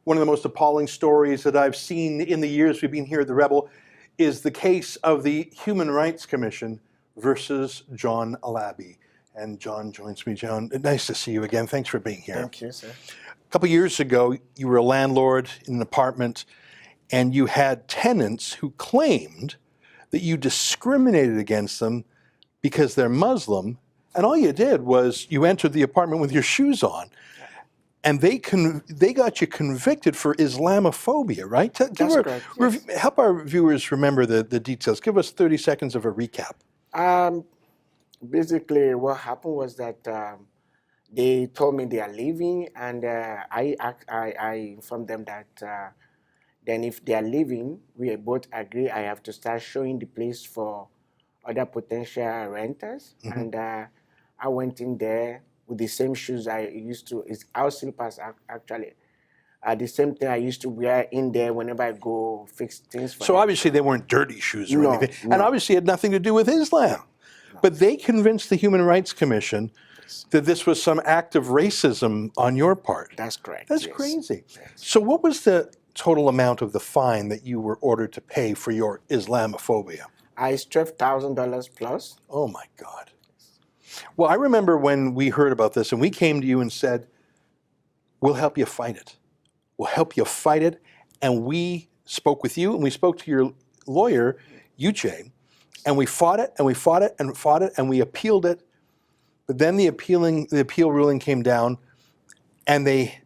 one of the most appalling stories that I've seen in the years we've been here at the Rebel is the case of the Human Rights Commission versus John Alabi. And John joins me. John, nice to see you again. Thanks for being here. Thank you, sir. A couple of years ago, you were a landlord in an apartment, and you had tenants who claimed that you discriminated against them because they're Muslim, and all you did was you entered the apartment with your shoes on, and they got you convicted for Islamophobia, right? That's correct, yes. Help our viewers remember the details. Give us 30 seconds of a recap. Basically, what happened was that they told me they are leaving, and I informed them that then if they are leaving, we both agree I have to start showing the place for other potential renters. Mm-hmm. And I went in there with the same shoes I used to. It's house slippers, actually. The same thing I used to wear in there whenever I go fix things for So them. obviously they weren't dirty shoes or anything. No. And obviously it had nothing to do with Islam. No. But they convinced the Human Rights Commission that this was some act of racism on your part. That's correct. That's yes. crazy. Yes. So what was the total amount of the fine that you were ordered to pay for your Islamophobia? It's $12,000 plus. Oh my God. Well, I remember when we heard about this and we came to you and said, we'll help you fight it. We'll help you fight it. And we spoke with you and we spoke to your lawyer, Uche, and we fought it and we fought it and fought it and we appealed it. But then the appeal ruling came down and they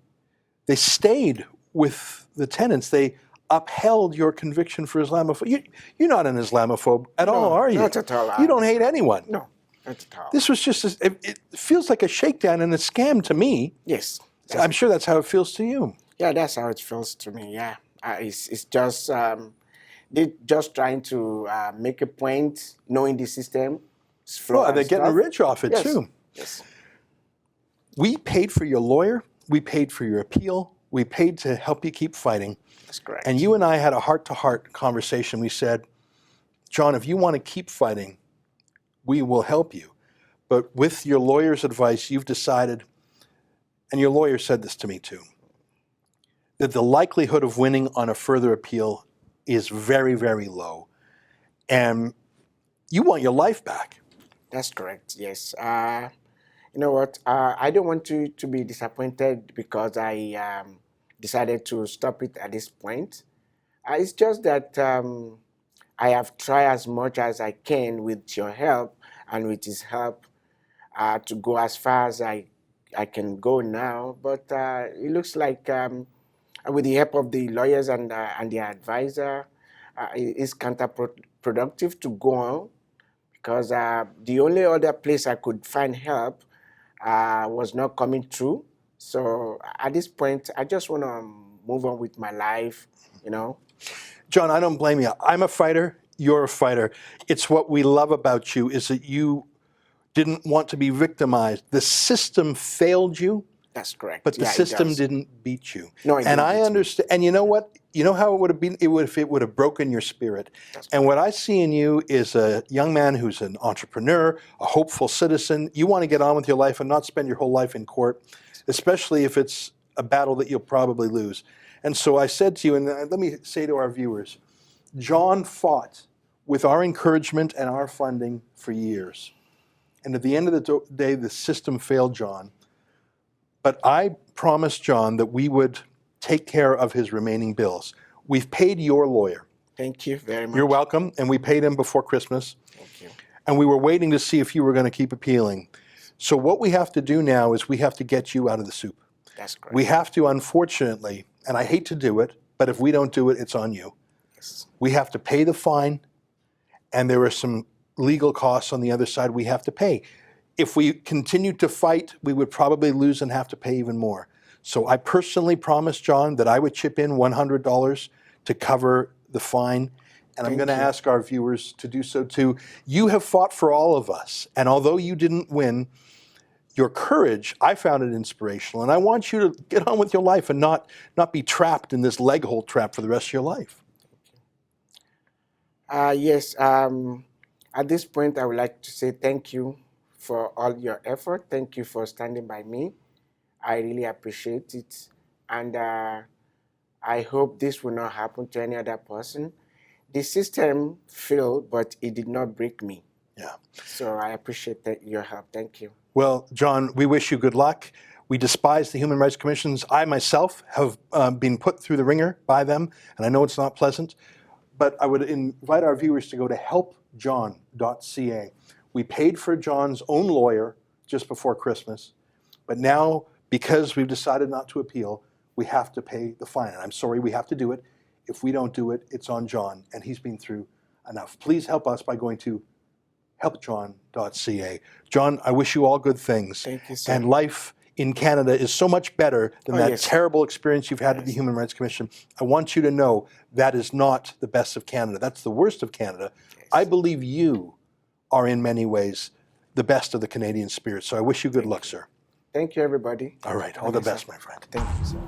stayed with the tenants. They upheld your conviction for Islamophobia. You're not an Islamophobe at all, are you? Not at all. You don't hate anyone. No, not at all. This was just, it feels like a shakedown and a scam to me. Yes. I'm sure that's how it feels to you. Yeah, that's how it feels to me, yeah. It's just, they're just trying to make a point, knowing the system. Well, they're getting rich off it, too. Yes. We paid for your lawyer. We paid for your appeal. We paid to help you keep fighting. That's correct. And you and I had a heart-to-heart conversation. We said, John, if you want to keep fighting, we will help you. But with your lawyer's advice, you've decided, and your lawyer said this to me too, that the likelihood of winning on a further appeal is very, very low. And you want your life back. That's correct, yes. You know what? I don't want you to be disappointed because I decided to stop it at this point. It's just that I have tried as much as I can with your help and with his help to go as far as I can go now. But it looks like with the help of the lawyers and the advisor, it's counterproductive to go on because the only other place I could find help was not coming through. So at this point, I just want to move on with my life, you know. John, I don't blame you. I'm a fighter. You're a fighter. It's what we love about you is that you didn't want to be victimized. The system failed you. That's correct. But the system didn't beat you. No, it didn't. And I understand. And you know what? You know how it would have been if it would have broken your spirit. And what I see in you is a young man who's an entrepreneur, a hopeful citizen. You want to get on with your life and not spend your whole life in court, especially if it's a battle that you'll probably lose. And so I said to you, and let me say to our viewers, John fought with our encouragement and our funding for years. And at the end of the day, the system failed John. But I promised John that we would take care of his remaining bills. We've paid your lawyer. Thank you very much. You're welcome. And we paid him before Christmas. Thank you. And we were waiting to see if you were going to keep appealing. So what we have to do now is we have to get you out of the soup. That's correct. We have to, unfortunately, and I hate to do it, but if we don't do it, it's on you. Yes. We have to pay the fine, and there are some legal costs on the other side we have to pay. If we continued to fight, we would probably lose and have to pay even more. So I personally promised John that I would chip in $100 to cover the fine, and I'm going to ask our viewers to do so too. You have fought for all of us, and although you didn't win, your courage, I found it inspirational, and I want you to get on with your life and not be trapped in this leg hold trap for the rest of your life. Yes, at this point, I would like to say thank you for all your effort. Thank you for standing by me. I really appreciate it. And I hope this will not happen to any other person. The system failed, but it did not break me. Yeah. So I appreciate your help. Thank you. Well, John, we wish you good luck. We despise the Human Rights Commissions. I myself have been put through the ringer by them, and I know it's not pleasant. But I would invite our viewers to go to helpjohn.ca. We paid for John's own lawyer just before Christmas, but now, because we've decided not to appeal, we have to pay the fine. And I'm sorry we have to do it. If we don't do it, it's on John, and he's been through enough. Please help us by going to helpjohn.ca. John, I wish you all good things. Thank you, sir. And life in Canada is so much better than that yes. terrible experience you've had at the Human Rights Commission. I want you to know that is not the best of Canada. That's the worst of Canada. Yes. I believe you are in many ways the best of the Canadian spirit. So I wish you good luck, sir. Thank you, everybody. All right. All the best, my friend. Thank you, sir.